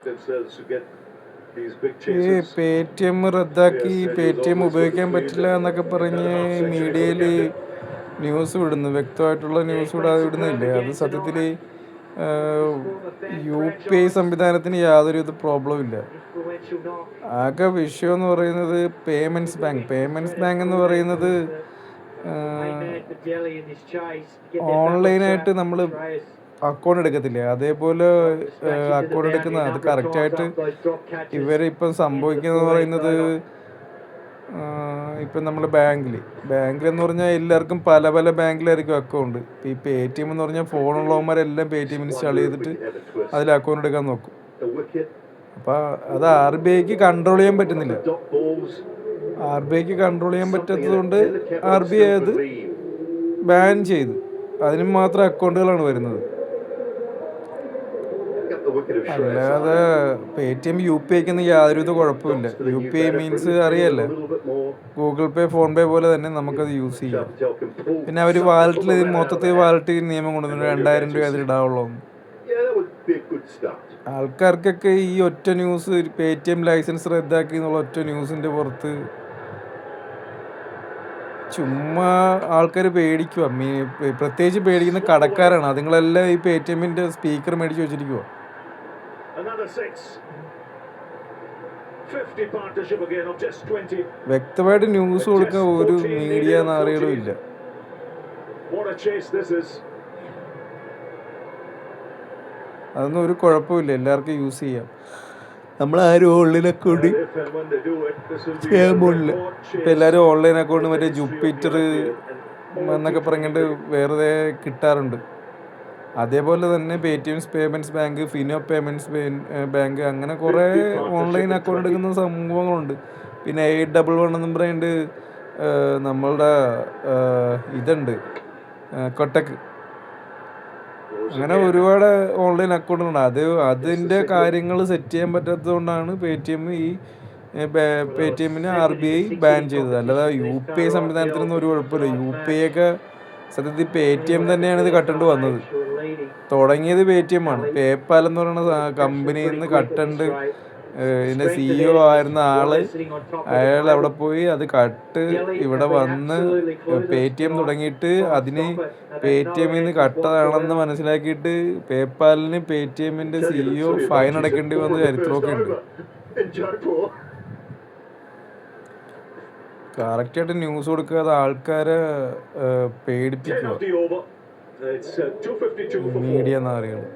ഈ പേടിഎം റദ്ദാക്കി പേടിഎം ഉപയോഗിക്കാൻ പറ്റില്ല എന്നൊക്കെ പറഞ്ഞ് മീഡിയയിൽ ന്യൂസ് വിടുന്നു. വ്യക്തമായിട്ടുള്ള ന്യൂസ് വിടുന്നില്ലേ? അത് സത്യത്തിൽ യു പി ഐ സംവിധാനത്തിന് യാതൊരു പ്രോബ്ലം ഇല്ല. ആകെ വിഷയം എന്ന് പറയുന്നത് പേയ്മെൻറ്റ്സ് ബാങ്ക് എന്ന് പറയുന്നത് ഓൺലൈനായിട്ട് നമ്മൾ അക്കൗണ്ട് എടുക്കത്തില്ലേ, അതേപോലെ അക്കൗണ്ട് എടുക്കുന്ന അത് കറക്റ്റായിട്ട് ഇവരിപ്പം സംഭവിക്കുന്നത് പറയുന്നത്, ഇപ്പം നമ്മൾ ബാങ്കിലെന്ന് പറഞ്ഞാൽ എല്ലാവർക്കും പല പല ബാങ്കിലായിരിക്കും അക്കൗണ്ട്. ഈ പേടിഎം എന്ന് പറഞ്ഞാൽ ഫോണുള്ളവന്മാരെല്ലാം പേടിഎം ഇൻസ്റ്റാൾ ചെയ്തിട്ട് അതിൽ അക്കൗണ്ട് എടുക്കാൻ നോക്കും. അപ്പോൾ അത് ആർ ബി ഐക്ക് കൺട്രോൾ ചെയ്യാൻ പറ്റുന്നില്ല. ആർ ബി ഐക്ക് കൺട്രോൾ ചെയ്യാൻ പറ്റാത്തത് കൊണ്ട് ആർ ബി ഐ അത് ബാൻ ചെയ്തു. അതിന് മാത്രം അക്കൗണ്ടുകളാണ് വരുന്നത്. അല്ലാതെ പേടിഎം യു പി ഐക്കൊന്നും യാതൊരുവിധ കുഴപ്പമില്ല. യു പി ഐ മീൻസ് അറിയാലോ, ഗൂഗിൾ പേ ഫോൺ പേ പോലെ തന്നെ നമുക്കത് യൂസ് ചെയ്യാം. പിന്നെ അവർ വാലറ്റിൽ മൊത്തത്തിൽ വാലറ്റ് നിയമം കൊണ്ടുവന്നു 2000 രൂപ അതിൽ ഇടാവുള്ളൂ. ആൾക്കാർക്കൊക്കെ ഈ ഒറ്റ ന്യൂസ്, പേടിഎം ലൈസൻസ് റദ്ദാക്കി എന്നുള്ള ഒറ്റ ന്യൂസിൻ്റെ പുറത്ത് ചുമ്മാ ആൾക്കാർ പേടിക്കുക. പ്രത്യേകിച്ച് പേടിക്കുന്ന കടക്കാരാണ്. അതുങ്ങളെല്ലാം ഈ പേടിഎമ്മിൻ്റെ സ്പീക്കർ മേടിച്ച് വെച്ചിരിക്കുക. വ്യക്തമായിട്ട് ന്യൂസ് കൊടുക്കാൻ ഒരു മീഡിയ നാറികളും ഇല്ല. അതൊന്നും ഒരു കുഴപ്പമില്ല, എല്ലാവർക്കും യൂസ് ചെയ്യാം. നമ്മളാരും ഓൺലൈൻ അക്കൗണ്ട് ചെയ്യാൻ പോണില്ല. ഇപ്പം എല്ലാവരും ഓൺലൈൻ അക്കൗണ്ട് മറ്റേ ജൂപ്പിറ്റർ എന്നൊക്കെ പറഞ്ഞിട്ട് വേറെ കിട്ടാറുണ്ട്. അതേപോലെ തന്നെ payments bank, Fino payments bank, അങ്ങനെ കുറേ ഓൺലൈൻ അക്കൗണ്ട് എടുക്കുന്ന സംഭവങ്ങളുണ്ട്. പിന്നെ 811 എന്നും പറയുന്നുണ്ട്. നമ്മളുടെ ഇതുണ്ട്, കൊട്ടക്ക്, അങ്ങനെ ഒരുപാട് ഓൺലൈൻ അക്കൗണ്ടുകളുണ്ട്. അതിൻ്റെ കാര്യങ്ങൾ സെറ്റ് ചെയ്യാൻ പറ്റാത്തത് കൊണ്ടാണ് പേടിഎമ്മിന് ആർ ബി ഐ ബാൻ ചെയ്തത്. അല്ലാതെ യു പി ഐ സംവിധാനത്തിനൊന്നും ഒരു കുഴപ്പമില്ല. യു പി ഐ ഒക്കെ സത്യത്തിൽ പേടിഎം തന്നെയാണ് ഇത് കട്ടണ്ട് വന്നത്. തുടങ്ങിയത് പേടിഎം ആണ്. പേപ്പാൽ എന്ന് പറയുന്ന കമ്പനിയിൽ നിന്ന് കട്ടണ്ട് ഇതിൻ്റെ CEO ആയിരുന്ന അയാൾ അവിടെ പോയി അത് ഇവിടെ വന്ന് പേടിഎം തുടങ്ങിയിട്ട് അതിന് പേടിഎമ്മിൽ നിന്ന് കട്ടതാണെന്ന് മനസ്സിലാക്കിയിട്ട് പേപ്പാലിന് പേടിഎമ്മിൻ്റെ CEO ഫൈൻ അടയ്ക്കേണ്ടി വന്ന ചരിത്രമൊക്കെ ഉണ്ട്. കറക്റ്റായിട്ട് ന്യൂസ് കൊടുക്കാതെ ആൾക്കാരെ പേടിപ്പിക്കുക മീഡിയ എന്നറിയണം.